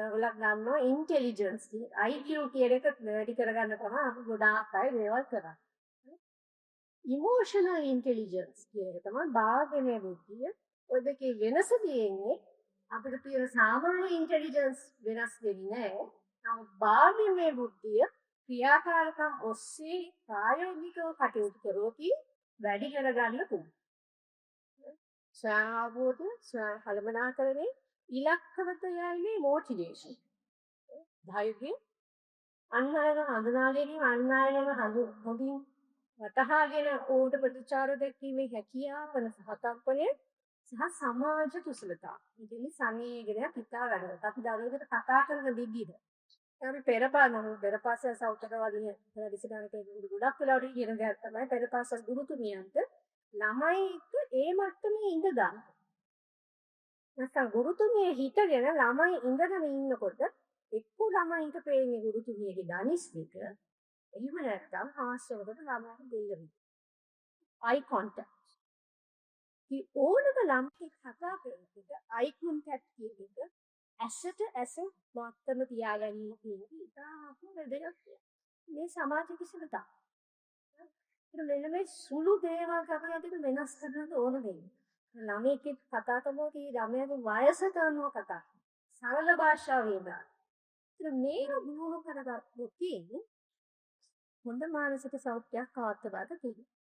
ඒගොල්ලන් ගන්නවා intelligence IQ කියන එක වැඩි කරගන්න තමයි අපි ගොඩාක් අය මේවා කරන්නේ. ඉමෝෂනල් ඉන්ටෙලිජන්ස් කියන එක තමයි භාවනයේ බුද්ධිය. ඔය දෙකේ වෙනස තියෙන්නේ අපිට තියෙන සාමාන්‍ය ඉන්ටෙලිජන්ස් වෙනස් වෙන්නේ නැහැ. නමුත් භාවනයේ බුද්ධිය ක්‍රියාකාරකම් ඔස්සේ ප්‍රායෝගිකව කටයුතු කරොත් වැඩි කරගන්න පුළුවන්. ස්වයං ස්වයං කළමනාකරණය ඉලක්කවත යන්නේ මොටිවේෂන්. ධෛර්යය අන්හයන හඳුනා ගැනීම අන්හයනම හොඳින් වටහාගෙන ඕට ප්‍රතිචාර දැක්වීමේ හැකියාව වන සහතප්පණය සහ සමාජ කුසලතා. ඉතින් සංවේගය පිටා වැඩකට අපි දරුවෙකුට කතා කරන විදිහ. අපි පෙරපාස සෞඛ්‍යවාදී වැඩසටහනක ගොඩක් වෙලාවට කියන දේ තමයි පෙරපාස ගුරුතුමියන්ට ළමයි ඒ මට්ටමේ ඉඳ ගන්න. නැත්නම් ගුරුතුමිය හිතගෙන ළමයි ඉඳගෙන ඉන්නකොට එක්ක ළමයින්ට පේන්නේ ගුරුතුමියගේ ධනිස් දෙක. එහෙම නැත්නම් හාස්‍යවකට ළමයිට දෙන්න. eye contact. die ඕනම ළමයෙක් කතා කරනකොට eye contact කියන එක ඇස මාත්තම තියාගන්න කියන එක ඉතාම වැදගත්. මේ සමාජ කුසලතා. මෙන්න මේ සුළු දේවල් තමයි අපිට වෙනස් කරන්න ඕන වෙන්නේ. ළමයෙක් කතා කරනකොට ඒ ළමයාගේ වයසට අනුව කතා. සරල භාෂාවෙන් දාන්න. ඉතින් මේක දිනු කරගත්තොත් හොඳ මානසික සෞඛ්‍යයක් පවත්වාගත පුළුවන්.